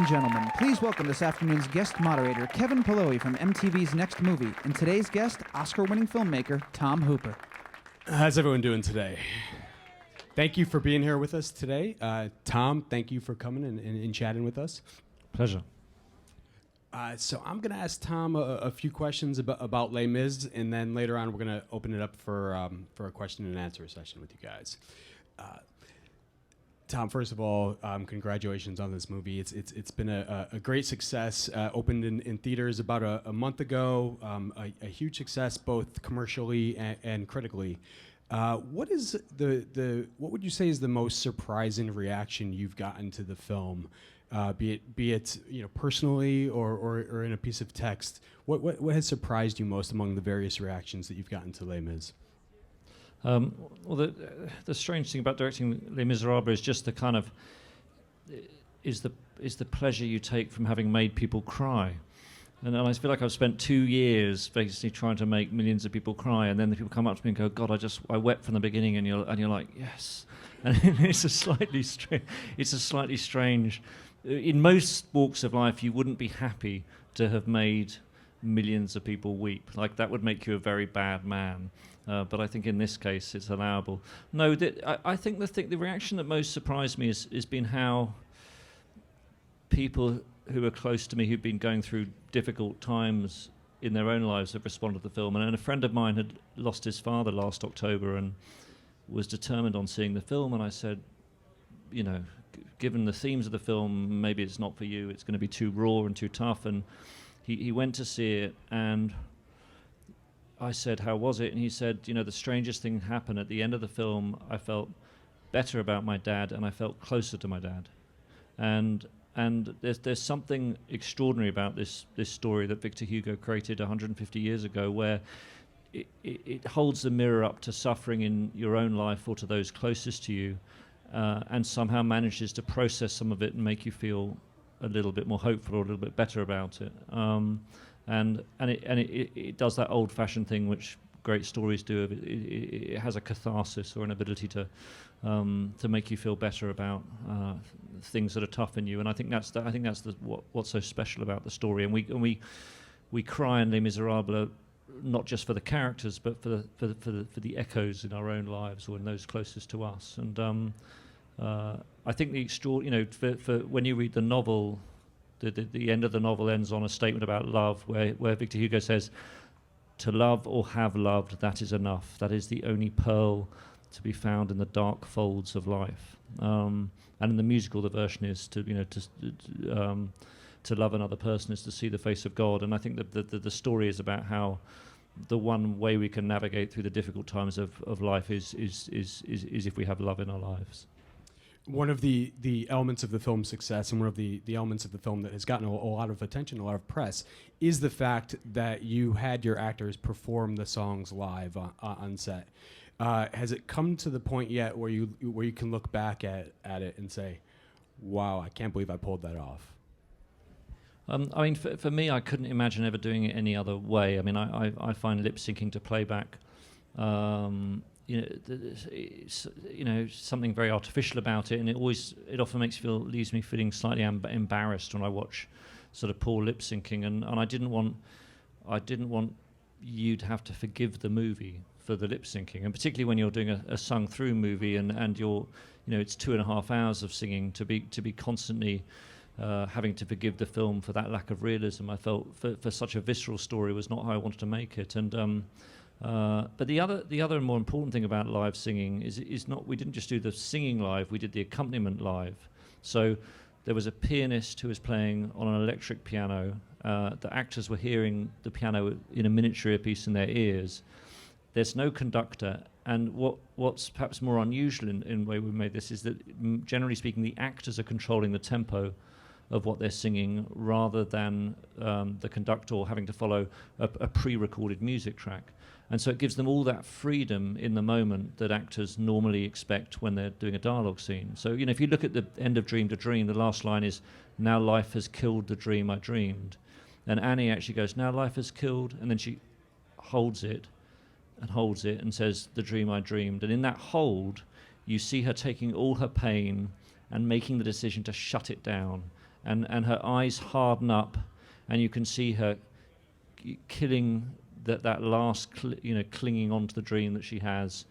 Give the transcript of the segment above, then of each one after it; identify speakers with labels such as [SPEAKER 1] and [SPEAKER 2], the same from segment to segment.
[SPEAKER 1] and gentlemen, please welcome this afternoon's guest moderator, Kevin Pollowy from MTV's Next Movie, and today's guest, Oscar-winning filmmaker, Tom Hooper.
[SPEAKER 2] How's everyone doing today? Thank you for being here with us today. Tom, thank you for coming and chatting with us.
[SPEAKER 3] Pleasure.
[SPEAKER 2] So I'm going to ask Tom a few questions about Les Mis, and then later on we're going to open it up for a question and answer session with you guys. Tom, first of all, congratulations on this movie. It's been a great success. Opened in theaters about a month ago. A huge success both commercially and critically. What would you say is the most surprising reaction you've gotten to the film? Be it personally or in a piece of text. What has surprised you most among the various reactions that you've gotten to Les Mis?
[SPEAKER 3] Well, the strange thing about directing Les Misérables is just the kind of is the pleasure you take from having made people cry, and I feel like I've spent 2 years basically trying to make millions of people cry, and then the people come up to me and go, "God, I wept from the beginning," and you're like, "Yes," and it's a slightly strange. In most walks of life, you wouldn't be happy to have made millions of people weep. Like that would make you a very bad man. But I think in this case it's allowable. No, I think the reaction that most surprised me has been how people who are close to me, who've been going through difficult times in their own lives, have responded to the film. And a friend of mine had lost his father last October and was determined on seeing the film. And I said, given the themes of the film, maybe it's not for you. It's going to be too raw and too tough. And he went to see it, and I said, "How was it?" And he said, "The strangest thing happened at the end of the film. I felt better about my dad, and I felt closer to my dad." And there's something extraordinary about this story that Victor Hugo created 150 years ago, where it holds the mirror up to suffering in your own life or to those closest to you, and somehow manages to process some of it and make you feel a little bit more hopeful or a little bit better about it. And it does that old-fashioned thing which great stories do. It has a catharsis or an ability to make you feel better about things that are tough in you. And I think that's what's so special about the story. And we cry in Les Misérables, not just for the characters, but for the echoes in our own lives or in those closest to us. And I think for when you read the novel. The end of the novel ends on a statement about love, where Victor Hugo says, "To love or have loved, that is enough. That is the only pearl to be found in the dark folds of life." And in the musical, the version is to love another person is to see the face of God. And I think that the story is about how the one way we can navigate through the difficult times of life is if we have love in our lives.
[SPEAKER 2] One of the elements of the film's success, and one of the elements of the film that has gotten a lot of attention, a lot of press, is the fact that you had your actors perform the songs live on set. Has it come to the point yet where you can look back at it and say, "Wow, I can't believe I pulled that off"?
[SPEAKER 3] For me, I couldn't imagine ever doing it any other way. I find lip syncing to playback. Something very artificial about it, and it often leaves me feeling slightly embarrassed when I watch sort of poor lip syncing, and I didn't want you to have to forgive the movie for the lip syncing, and particularly when you're doing a sung through movie and you're it's 2.5 hours of singing, to be constantly having to forgive the film for that lack of realism. I felt for such a visceral story was not how I wanted to make it. And but the other more important thing about live singing is not, we didn't just do the singing live, we did the accompaniment live. So there was a pianist who was playing on an electric piano. The actors were hearing the piano in a miniature earpiece in their ears. There's no conductor, and what's perhaps more unusual in the way we made this is that generally speaking the actors are controlling the tempo of what they're singing rather than the conductor having to follow a pre-recorded music track. And so it gives them all that freedom in the moment that actors normally expect when they're doing a dialogue scene. So, if you look at the end of Dream to Dream, the last line is, "Now life has killed the dream I dreamed." And Annie actually goes, "Now life has killed," and then she holds it and says, "The dream I dreamed." And in that hold, you see her taking all her pain and making the decision to shut it down and her eyes harden up, and you can see her killing that last clinging onto the dream that she has,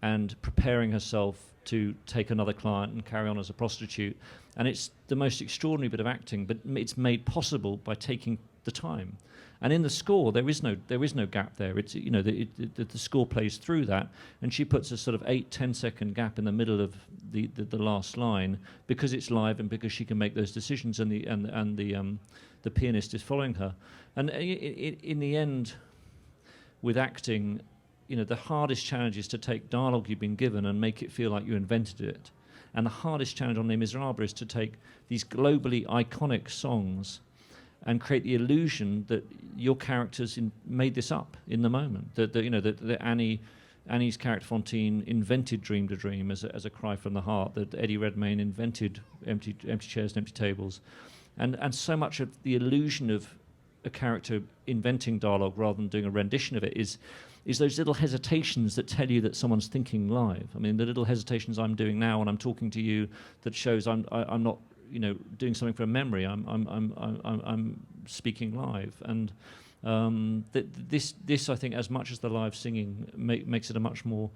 [SPEAKER 3] and preparing herself to take another client and carry on as a prostitute. And it's the most extraordinary bit of acting, but it's made possible by taking the time. And in the score, there is no gap there. It's the score plays through that, and she puts a sort of 8-10 second gap in the middle of the last line, because it's live and because she can make those decisions, and the pianist is following her. And in the end, with acting, the hardest challenge is to take dialogue you've been given and make it feel like you invented it. And the hardest challenge on Les Misérables is to take these globally iconic songs and create the illusion that your characters made this up in the moment. That Annie's character Fantine invented Dream to Dream as a cry from the heart. That Eddie Redmayne invented empty chairs and empty tables, and so much of the illusion of a character inventing dialogue rather than doing a rendition of it is those little hesitations that tell you that someone's thinking live. I mean, the little hesitations I'm doing now when I'm talking to you that shows I'm not doing something from memory. I'm speaking live, and this I think, as much as the live singing, makes it a much more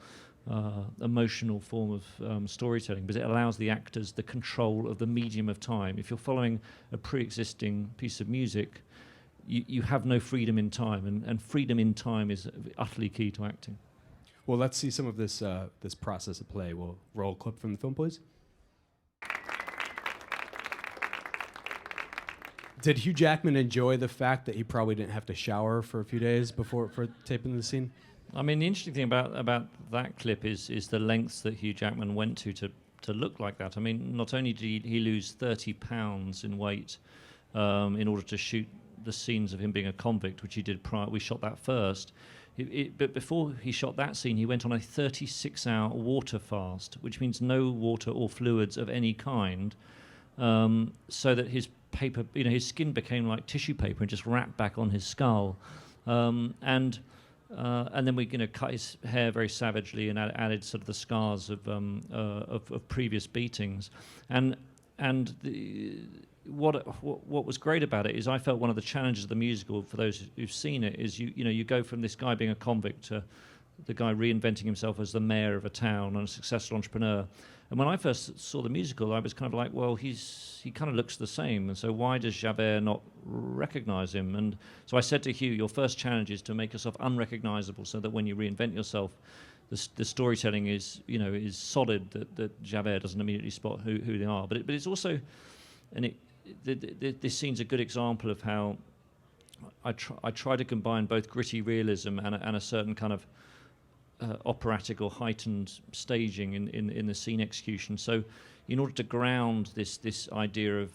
[SPEAKER 3] emotional form of storytelling, because it allows the actors the control of the medium of time. If you're following a pre-existing piece of music, you have no freedom in time, and freedom in time is utterly key to acting.
[SPEAKER 2] Well, let's see some of this process at play. We'll roll a clip from the film, please. Did Hugh Jackman enjoy the fact that he probably didn't have to shower for a few days for taping the scene?
[SPEAKER 3] I mean, the interesting thing about that clip is the lengths that Hugh Jackman went to look like that. I mean, not only did he lose 30 pounds in weight in order to shoot the scenes of him being a convict, which he did prior. We shot that first. But before he shot that scene, he went on a 36-hour water fast, which means no water or fluids of any kind, so that his skin became like tissue paper and just wrapped back on his skull. And then we cut his hair very savagely and added sort of the scars of previous beatings. What was great about it is I felt one of the challenges of the musical, for those who've seen it, is you go from this guy being a convict to the guy reinventing himself as the mayor of a town and a successful entrepreneur. And when I first saw the musical, I was kind of like, well, he kind of looks the same, and so why does Javert not recognize him? And so I said to Hugh, your first challenge is to make yourself unrecognizable, so that when you reinvent yourself, the storytelling is solid, that Javert doesn't immediately spot who they are. But it's also, and this scene's a good example of how I try to combine both gritty realism and a certain kind of operatic or heightened staging in the scene execution. So, in order to ground this idea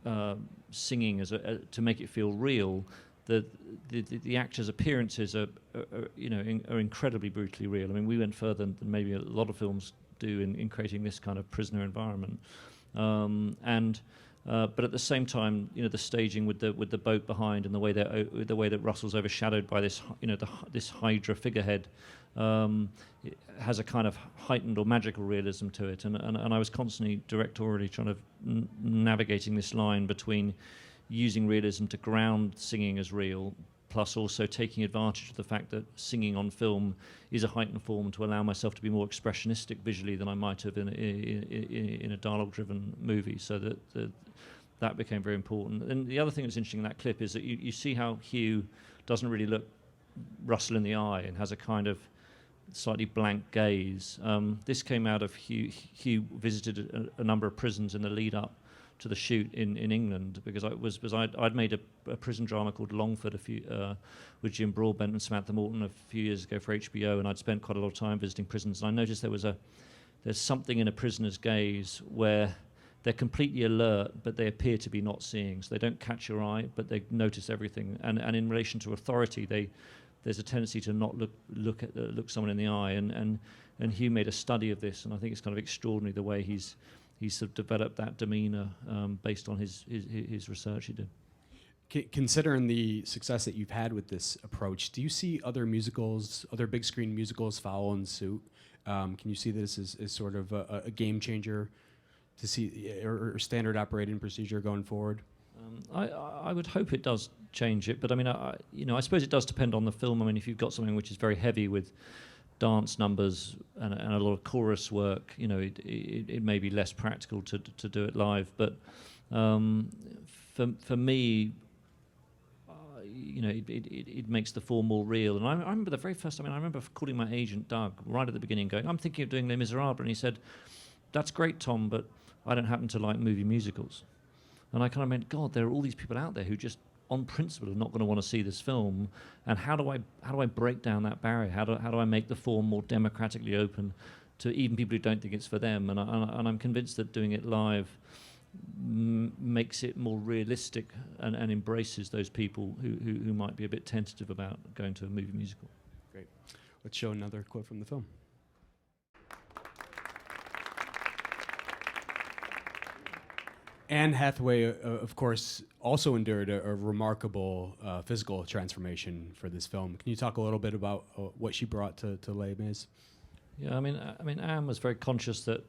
[SPEAKER 3] of singing to make it feel real, the actors' appearances are incredibly brutally real. I mean, we went further than maybe a lot of films do in creating this kind of prisoner environment, but at the same time, the staging with the boat behind, and the way that Russell's overshadowed by this this Hydra figurehead, it has a kind of heightened or magical realism to it, and I was constantly directorially trying to navigating this line between using realism to ground singing as real, plus also taking advantage of the fact that singing on film is a heightened form to allow myself to be more expressionistic visually than I might have in a dialogue-driven movie. So that became very important. And the other thing that's interesting in that clip is that you see how Hugh doesn't really look Russell in the eye and has a kind of slightly blank gaze. This came out of Hugh visited a number of prisons in the lead-up to the shoot in England, because I'd made a prison drama called Longford with Jim Broadbent and Samantha Morton a few years ago for HBO, and I'd spent quite a lot of time visiting prisons, and I noticed there's something in a prisoner's gaze where they're completely alert, but they appear to be not seeing. So they don't catch your eye, but they notice everything. And in relation to authority, there's a tendency to not look someone in the eye. And Hugh made a study of this, and I think it's kind of extraordinary the way he's sort of developed that demeanor based on his research he did.
[SPEAKER 2] Considering the success that you've had with this approach, do you see other big screen musicals follow in suit? Can you see this as sort of a game changer to see, or standard operating procedure going forward?
[SPEAKER 3] I would hope it does change it, but I mean, I suppose it does depend on the film. I mean, if you've got something which is very heavy with dance numbers and a lot of chorus work, it may be less practical to do it live. But for me, it makes the form more real. And I remember the very first time. I remember calling my agent Doug right at the beginning, going, "I'm thinking of doing Les Misérables," and he said, "That's great, Tom, but I don't happen to like movie musicals." And I kind of meant, God, there are all these people out there who just, on principle, are not going to want to see this film. And how do I break down that barrier? How do I make the form more democratically open to even people who don't think it's for them? And I'm convinced that doing it live makes it more realistic and embraces those people who might be a bit tentative about going to a movie musical.
[SPEAKER 2] Great. Let's show another quote from the film. Anne Hathaway, of course, also endured a remarkable physical transformation for this film. Can you talk a little bit about what she brought to Les Mis?
[SPEAKER 3] Yeah, I mean, Anne was very conscious that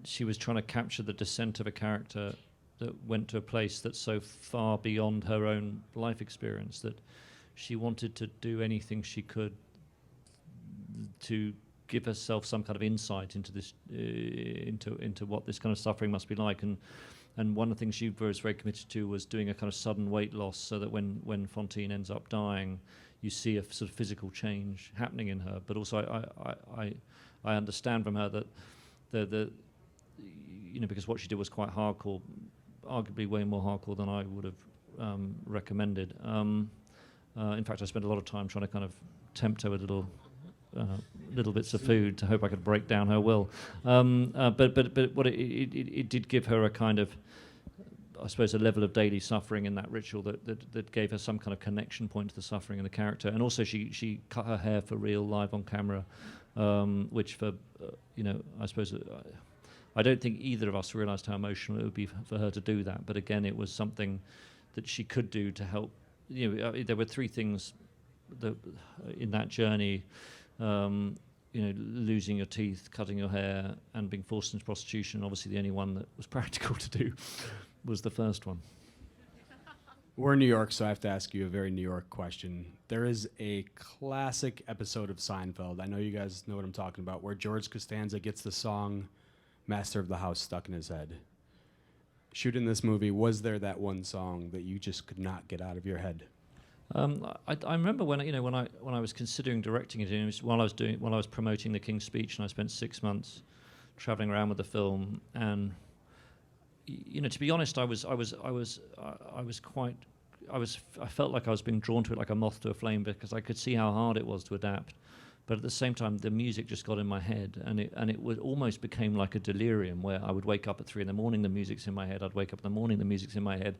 [SPEAKER 3] she was trying to capture the descent of a character that went to a place that's so far beyond her own life experience that she wanted to do anything she could to give herself some kind of insight into this, into what this kind of suffering must be like. And one of the things she was very committed to was doing a kind of sudden weight loss, so that when Fantine ends up dying, you see a sort of physical change happening in her. But also, I understand from her that because what she did was quite hardcore, arguably way more hardcore than I would have recommended. In fact, I spent a lot of time trying to kind of tempt her with little bits of food to hope I could break down her will. But what it did give her a kind of, I suppose, a level of daily suffering in that ritual that gave her some kind of connection point to the suffering of the character. And also she cut her hair for real live on camera, which I suppose I don't think either of us realised how emotional it would be for her to do that. But again, it was something that she could do to help. There were three things that in that journey. Losing your teeth, cutting your hair, and being forced into prostitution. Obviously, the only one that was practical to do was the first one.
[SPEAKER 2] We're in New York, so I have to ask you a very New York question. There is a classic episode of Seinfeld, I know you guys know what I'm talking about, where George Costanza gets the song Master of the House stuck in his head. Shooting this movie, was there that one song that you just could not get out of your head?
[SPEAKER 3] I remember when I was considering directing it, it was while I was promoting The King's Speech, and I spent 6 months traveling around with the film. And to be honest, I felt like I was being drawn to it like a moth to a flame, because I could see how hard it was to adapt. But at the same time, the music just got in my head, and it would almost became like a delirium, where I would wake up at 3 a.m, the music's in my head. I'd wake up in the morning, the music's in my head,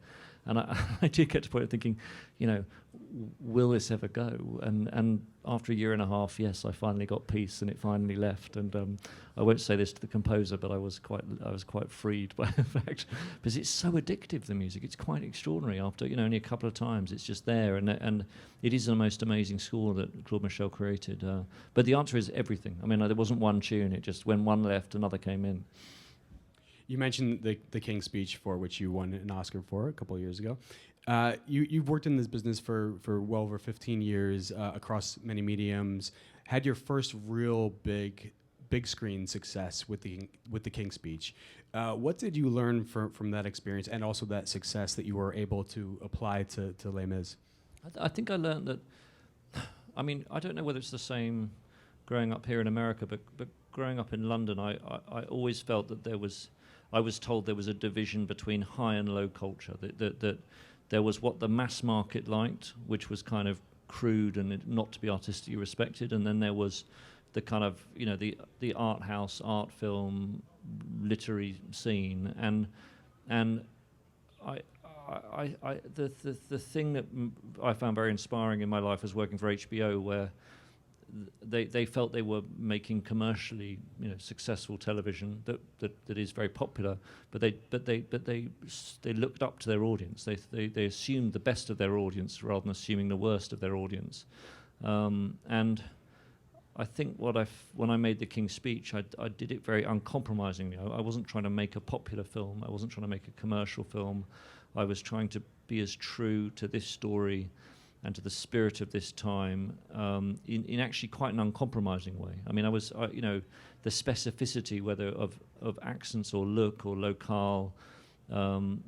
[SPEAKER 3] and I did get to the point of thinking, will this ever go? And after a year and a half, yes, I finally got peace, and it finally left. And I won't say this to the composer, but I was quite freed by the fact, because it's so addictive, the music. It's quite extraordinary. After only a couple of times, it's just there, and it is the most amazing score that Claude Michel created. But the answer is everything. I mean, there wasn't one tune. It just, when one left, another came in.
[SPEAKER 2] You mentioned the King's Speech, for which you won an Oscar for a couple of years ago. You've worked in this business for well over 15 years across many mediums. Had your first real big screen success with the King's Speech. What did you learn from that experience, and also that success that you were able to apply to Les Mis?
[SPEAKER 3] I think I learned that. I mean, I don't know whether it's the same growing up here in America, but growing up in London, I always felt that I was told there was a division between high and low culture, that there was what the mass market liked, which was kind of crude and not to be artistically respected, and then there was the kind of, the art house, art film, literary scene, and the thing that I found very inspiring in my life was working for HBO, where they felt they were making commercially successful television that is very popular, but they looked up to their audience. They assumed the best of their audience rather than assuming the worst of their audience, and I think when I made The King's Speech, I did it very uncompromisingly. I wasn't trying to make a popular film. I wasn't trying to make a commercial film. I was trying to be as true to this story and to the spirit of this time in actually quite an uncompromising way. I mean, the specificity, whether of accents or look or locale, no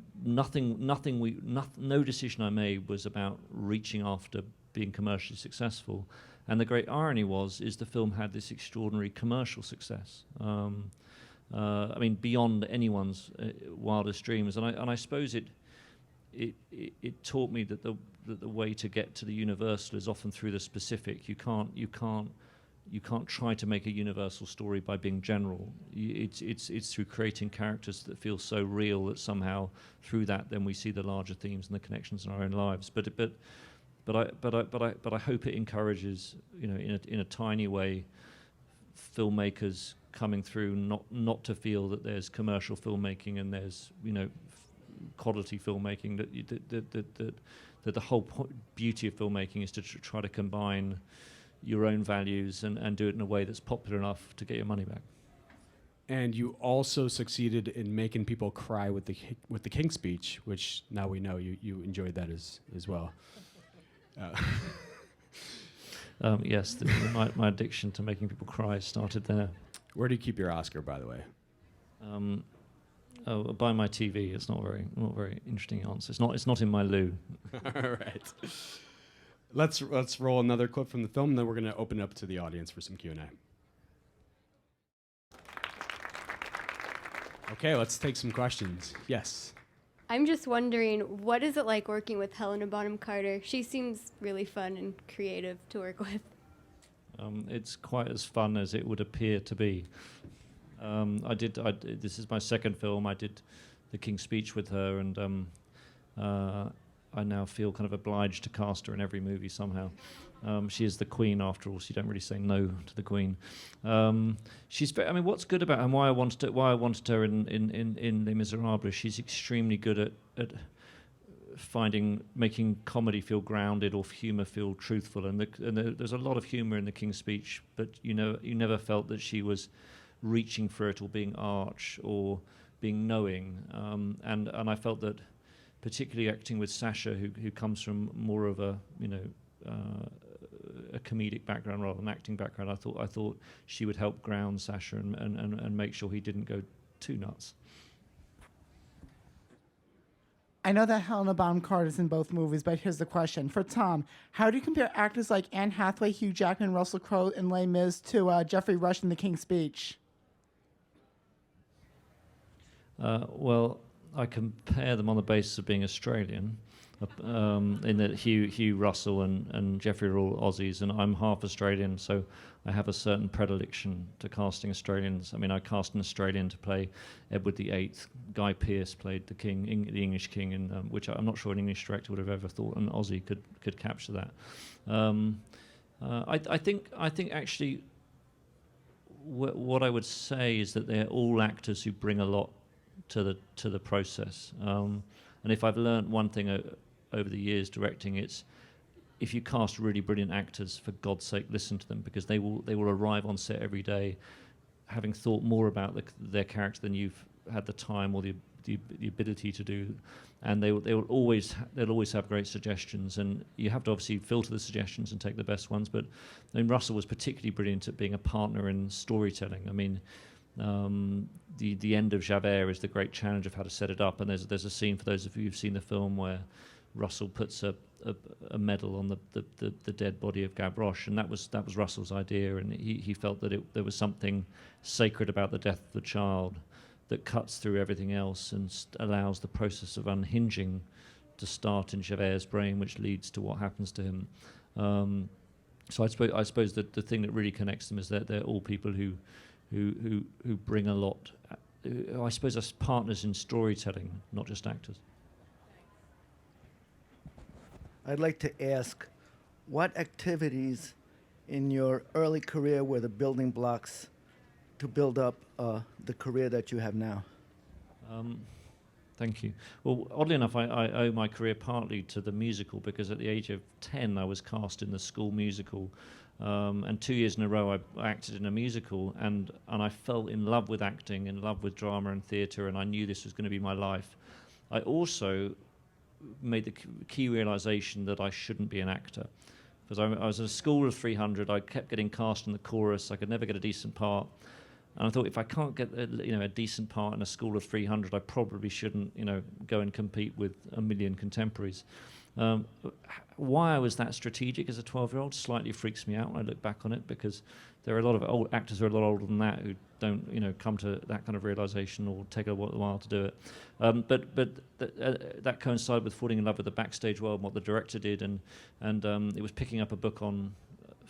[SPEAKER 3] decision I made was about reaching after being commercially successful. And the great irony is the film had this extraordinary commercial success. I mean, beyond anyone's wildest dreams. And I suppose it taught me that the way to get to the universal is often through the specific. You can't try to make a universal story by being general. It's through creating characters that feel so real that somehow through that then we see the larger themes and the connections in our own lives. But I hope it encourages, in a tiny way, filmmakers coming through not to feel that there's commercial filmmaking and there's quality filmmaking, that the whole beauty of filmmaking is to try to combine your own values and do it in a way that's popular enough to get your money back.
[SPEAKER 2] And you also succeeded in making people cry with the King's Speech, which now we know you enjoyed that as well.
[SPEAKER 3] Yes, my addiction to making people cry started there.
[SPEAKER 2] Where do you keep your Oscar, by the way?
[SPEAKER 3] By my TV. It's not very interesting answer. It's not in my loo.
[SPEAKER 2] All right. Let's roll another clip from the film, and then we're going to open it up to the audience for some Q&A. Okay, let's take some questions. Yes.
[SPEAKER 4] I'm just wondering, what is it like working with Helena Bonham Carter? She seems really fun and creative to work with.
[SPEAKER 3] It's quite as fun as it would appear to be. This is my second film. I did The King's Speech with her, and I now feel kind of obliged to cast her in every movie somehow. She is the Queen, after all, so you don't really say no to the Queen. She's very, I mean, what's good about her and why I wanted her in Les Misérables, she's extremely good at making comedy feel grounded or humour feel truthful. And there's a lot of humour in The King's Speech, but you never felt that she was reaching for it or being arch or being knowing. And I felt that, particularly acting with Sasha, who comes from more of a comedic background rather than acting background, I thought she would help ground Sasha and make sure he didn't go too nuts.
[SPEAKER 5] I know that Helena Bonham Carter is in both movies, but here's the question. For Tom, how do you compare actors like Anne Hathaway, Hugh Jackman, Russell Crowe in Les Mis to Geoffrey Rush in The King's Speech?
[SPEAKER 3] Well, I compare them on the basis of being Australian, in that Hugh Russell and Geoffrey are all Aussies, and I'm half Australian, so I have a certain predilection to casting Australians. I mean, I cast an Australian to play Edward VIII. Guy Pearce played the king, the English king, and which I'm not sure an English director would have ever thought an Aussie could capture that. I think actually what I would say is that they're all actors who bring a lot to the process. And if I've learned one thing over the years directing, it's if you cast really brilliant actors, for God's sake, listen to them, because they will arrive on set every day having thought more about their character than you've had the time or the ability to do, and they'll always have great suggestions, and you have to obviously filter the suggestions and take the best ones. But I mean, Russell was particularly brilliant at being a partner in storytelling. I mean, the end of Javert is the great challenge of how to set it up, and there's a scene, for those of you who've seen the film, where Russell puts a medal on the dead body of Gavroche, and that was Russell's idea, and he felt that there was something sacred about the death of the child that cuts through everything else and allows the process of unhinging to start in Javert's brain, which leads to what happens to him. So I suppose that the thing that really connects them is that they're all people who bring a lot, I suppose, as partners in storytelling, not just actors.
[SPEAKER 6] I'd like to ask, what activities in your early career were the building blocks to build up the career that you have now?
[SPEAKER 3] Thank you. Well, oddly enough, I owe my career partly to the musical, because at the age of 10 I was cast in the school musical And 2 years in a row, I acted in a musical, and I fell in love with acting, in love with drama and theatre, and I knew this was going to be my life. I also made the key realization that I shouldn't be an actor. Because I was at a school of 300, I kept getting cast in the chorus, I could never get a decent part. And I thought, if I can't get a decent part in a school of 300, I probably shouldn't go and compete with a million contemporaries. Why I was that strategic as a 12-year-old slightly freaks me out when I look back on it, because there are a lot of old actors who are a lot older than that who don't come to that kind of realization or take a while to do it. That coincided with falling in love with the backstage world and what the director did, and it was picking up a book on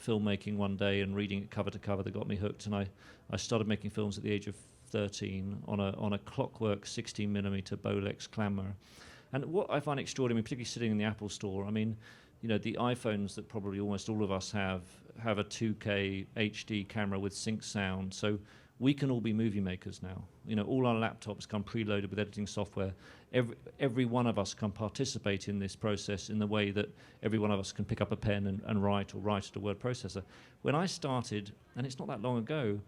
[SPEAKER 3] filmmaking one day and reading it cover to cover that got me hooked, and I started making films at the age of 13 on a clockwork 16mm Bolex camera. And what I find extraordinary, particularly sitting in the Apple store, I mean, the iPhones that probably almost all of us have a 2K HD camera with sync sound, so we can all be movie makers now. All our laptops come preloaded with editing software. Every one of us can participate in this process in the way that every one of us can pick up a pen and write at a word processor. When I started, and it's not that long ago,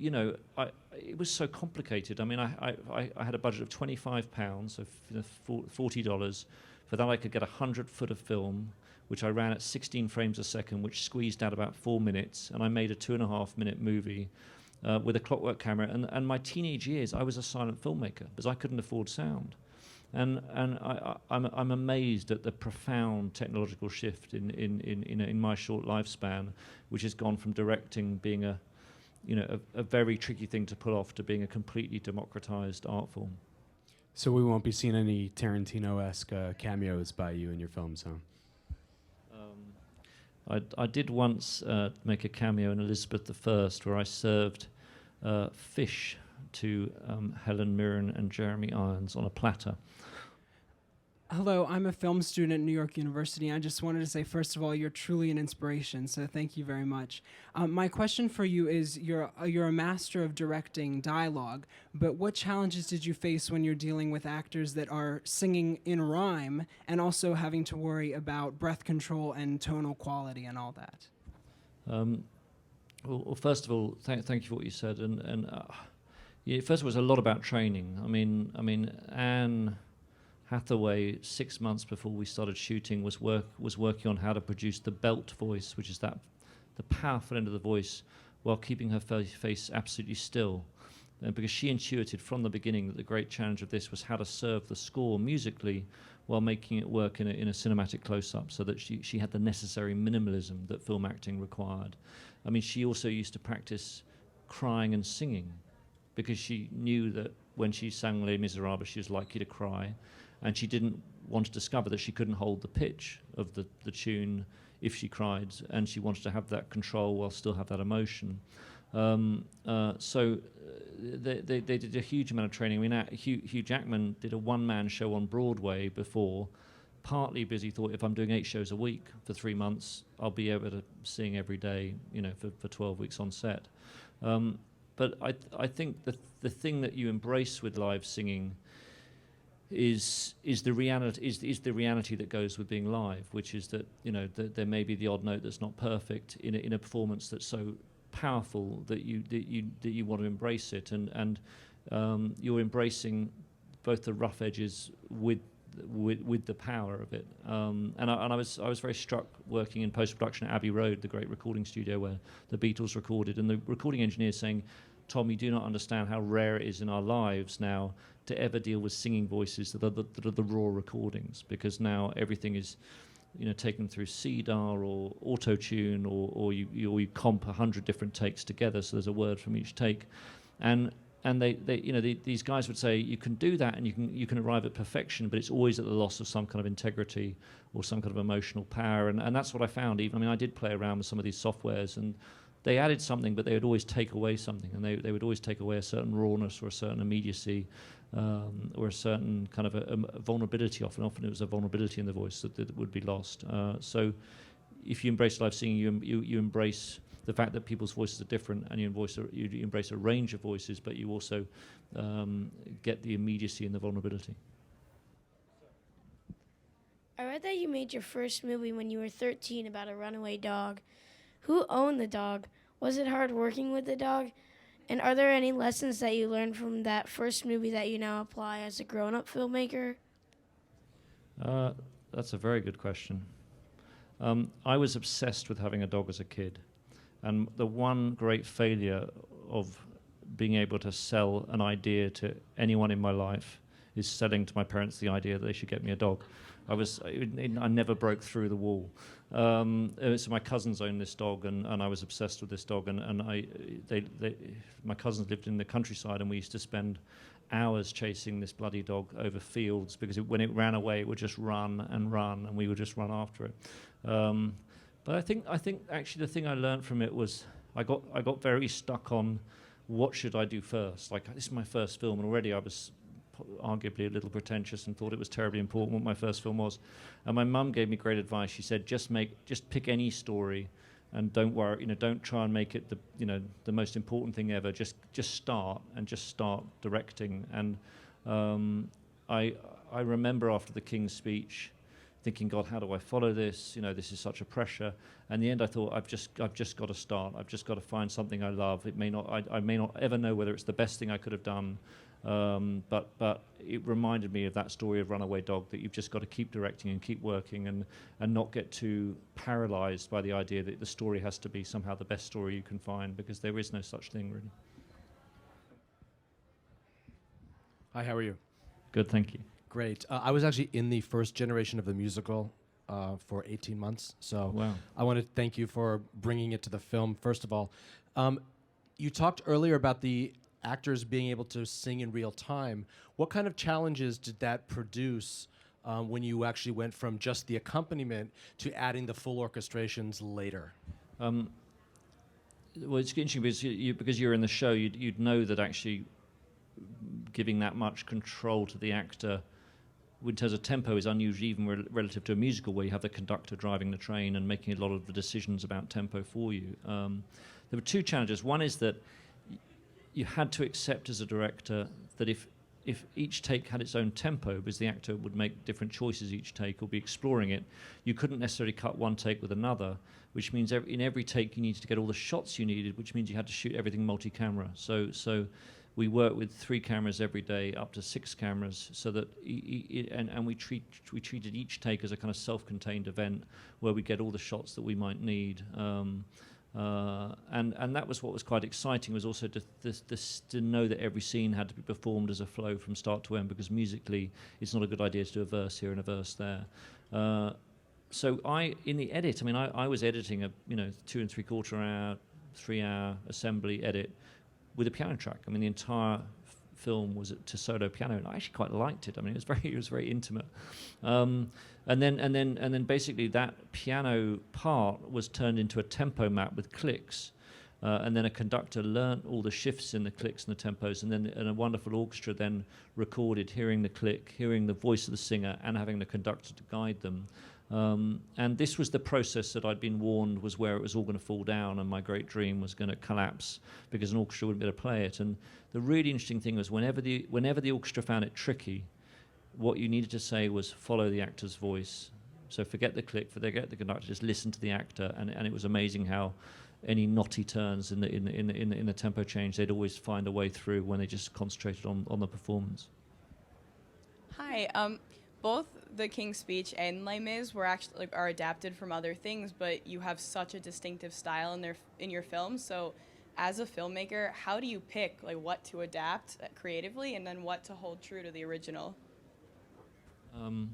[SPEAKER 3] it was so complicated. I mean, I had a budget of £25, so $40. For that, I could get 100 foot of film, which I ran at 16 frames a second, which squeezed out about 4 minutes, and I made a 2.5-minute movie with a clockwork camera. And my teenage years, I was a silent filmmaker because I couldn't afford sound. And I'm amazed at the profound technological shift in my short lifespan, which has gone from directing being a very tricky thing to pull off to being a completely democratized art form.
[SPEAKER 2] So we won't be seeing any Tarantino-esque cameos by you in your films, huh?
[SPEAKER 3] I did once make a cameo in Elizabeth I, where I served fish to Helen Mirren and Jeremy Irons on a platter.
[SPEAKER 7] Hello, I'm a film student at New York University. I just wanted to say, first of all, you're truly an inspiration, so thank you very much. My question for you is, you're a master of directing dialogue, but what challenges did you face when you're dealing with actors that are singing in rhyme and also having to worry about breath control and tonal quality and all that?
[SPEAKER 3] Well, first of all, thank you for what you said. First of all, it's a lot about training. I mean, Anne Hathaway, 6 months before we started shooting, was working on how to produce the belt voice, which is the powerful end of the voice, while keeping her face absolutely still. Because she intuited from the beginning that the great challenge of this was how to serve the score musically while making it work in a cinematic close-up, so that she had the necessary minimalism that film acting required. I mean, she also used to practice crying and singing, because she knew that when she sang Les Misérables, she was likely to cry. And she didn't want to discover that she couldn't hold the pitch of the tune if she cried, and she wanted to have that control while still have that emotion. So they did a huge amount of training. I mean, Hugh Jackman did a one-man show on Broadway before, partly because he thought, if I'm doing 8 shows a week for 3 months, I'll be able to sing every day, for 12 weeks on set. But I think the thing that you embrace with live singing is the reality that goes with being live, which is that there may be the odd note that's not perfect in a performance that's so powerful that you want to embrace it, and you're embracing both the rough edges with the power of it. And I was very struck working in post-production at Abbey Road, the great recording studio where the Beatles recorded, and the recording engineer saying, "Tom, you do not understand how rare it is in our lives now to ever deal with singing voices that are the raw recordings, because now everything is taken through CDAR or auto-tune, or you comp 100 different takes together, so there's a word from each take." And these guys would say, you can do that and you can arrive at perfection, but it's always at the loss of some kind of integrity or some kind of emotional power. And that's what I found. I did play around with some of these softwares, and they added something, but they would always take away something, and they would always take away a certain rawness or a certain immediacy, or a certain kind of a vulnerability. Often it was a vulnerability in the voice that would be lost. So if you embrace live singing, you embrace the fact that people's voices are different, and you embrace a range of voices, but you also get the immediacy and the vulnerability.
[SPEAKER 8] I read that you made your first movie when you were 13 about a runaway dog. Who owned the dog? Was it hard working with the dog? And are there any lessons that you learned from that first movie that you now apply as a grown-up filmmaker?
[SPEAKER 3] That's a very good question. I was obsessed with having a dog as a kid. And the one great failure of being able to sell an idea to anyone in my life is selling to my parents the idea that they should get me a dog. I never broke through the wall. So my cousins owned this dog, and I was obsessed with this dog. My cousins lived in the countryside, and we used to spend hours chasing this bloody dog over fields because when it ran away, it would just run, and we would just run after it. But I think actually the thing I learned from it was I got very stuck on what should I do first. Like, this is my first film, and already I was arguably a little pretentious and thought it was terribly important what my first film was. And my mum gave me great advice. She said, just pick any story, and don't worry, don't try and make it the most important thing ever. Just start directing. And I remember after the King's Speech thinking, God, how do I follow this? This is such a pressure. And in the end, I thought, I've just got to start. I've just got to find something I love. I may not ever know whether it's the best thing I could have done, but it reminded me of that story of Runaway Dog, that you've just got to keep directing and keep working and not get too paralyzed by the idea that the story has to be somehow the best story you can find, because there is no such thing, really.
[SPEAKER 9] Hi, how are you?
[SPEAKER 3] Good, thank you.
[SPEAKER 9] Great. I was actually in the first generation of the musical for 18 months. So
[SPEAKER 3] wow.
[SPEAKER 9] I want to thank you for bringing it to the film, first of all. You talked earlier about the actors being able to sing in real time. What kind of challenges did that produce when you actually went from just the accompaniment to adding the full orchestrations later?
[SPEAKER 3] Well, it's interesting because you're in the show, you'd know that actually giving that much control to the actor in terms of tempo is unusual, even relative to a musical where you have the conductor driving the train and making a lot of the decisions about tempo for you. There were two challenges. One is that you had to accept as a director that if each take had its own tempo, because the actor would make different choices each take or be exploring it, you couldn't necessarily cut one take with another, which means in every take you needed to get all the shots you needed, which means you had to shoot everything multi-camera. So we worked with 3 cameras every day, up to 6 cameras, so that we treated each take as a kind of self-contained event where we get all the shots that we might need. And that was what was quite exciting, was also to know that every scene had to be performed as a flow from start to end, because musically it's not a good idea to do a verse here and a verse there. So in the edit, I was editing a 2 3/4 hour, 3 hour assembly edit with a piano track. The entire film was to solo piano, and I actually quite liked it. It was very intimate. And then basically that piano part was turned into a tempo map with clicks, and then a conductor learnt all the shifts in the clicks and the tempos, and a wonderful orchestra then recorded hearing the click, hearing the voice of the singer, and having the conductor to guide them. And this was the process that I'd been warned was where it was all going to fall down and my great dream was going to collapse because an orchestra wouldn't be able to play it. And the really interesting thing was whenever the orchestra found it tricky, what you needed to say was follow the actor's voice. So forget the click, forget the conductor, just listen to the actor. And it was amazing how any knotty turns in the tempo change, they'd always find a way through when they just concentrated on the performance.
[SPEAKER 10] Hi. Both The King's Speech and Les Mis were actually are adapted from other things, but you have such a distinctive style in your films. So, as a filmmaker, how do you pick what to adapt creatively and then what to hold true to the original?
[SPEAKER 3] I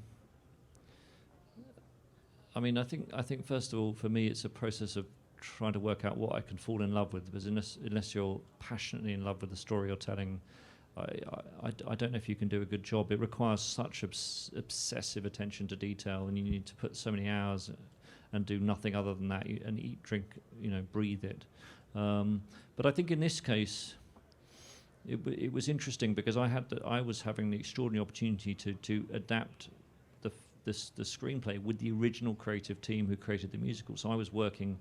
[SPEAKER 3] think first of all, for me, it's a process of trying to work out what I can fall in love with, because unless you're passionately in love with the story you're telling, I don't know if you can do a good job. It requires such obsessive attention to detail, and you need to put so many hours and do nothing other than that, and eat, drink, breathe it. But I think in this case, it was interesting because I was having the extraordinary opportunity to adapt the screenplay with the original creative team who created the musical. So I was working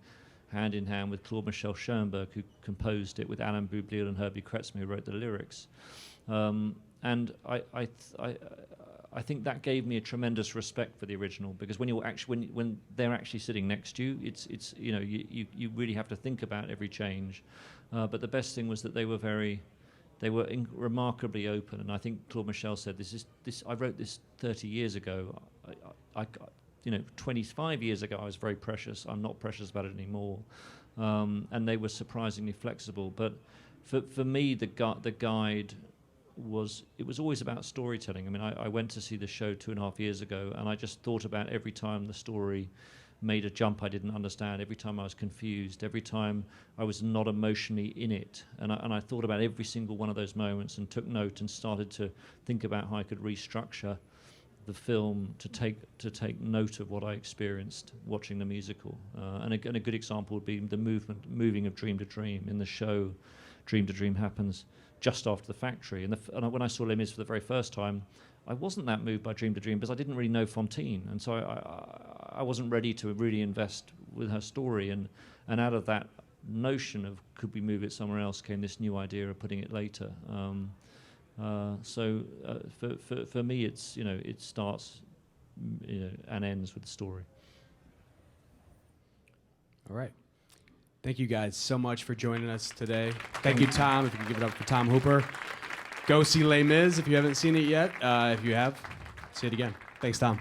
[SPEAKER 3] hand in hand with Claude Michel Schoenberg, who composed it, with Alain Boublil and Herbie Kretzmer, who wrote the lyrics. And I I think that gave me a tremendous respect for the original, because when you're actually when they're actually sitting next to you, it's you know, you really have to think about every change. But the best thing was that they were remarkably open, and I think Claude Michel said this. I wrote this 30 years ago. I 25 years ago I was very precious. I'm not precious about it anymore, and they were surprisingly flexible. But for me, the guide was always about storytelling. I mean, I went to see the show 2.5 years ago, and I just thought about every time the story made a jump I didn't understand, every time I was confused, every time I was not emotionally in it, and I thought about every single one of those moments and took note and started to think about how I could restructure the film to take note of what I experienced watching the musical. And a good example would be the moving of Dream to Dream. In the show, Dream to Dream happens just after the factory, and when I saw Les Mis for the very first time, I wasn't that moved by Dream to Dream because I didn't really know Fantine, and so I wasn't ready to really invest with her story, and out of that notion of could we move it somewhere else came this new idea of putting it later. For me, it's, it starts, and ends with the story.
[SPEAKER 2] All right. Thank you guys so much for joining us today. Thank you, Tom. If you can give it up for Tom Hooper. Go see Les Mis if you haven't seen it yet. If you have, see it again. Thanks, Tom.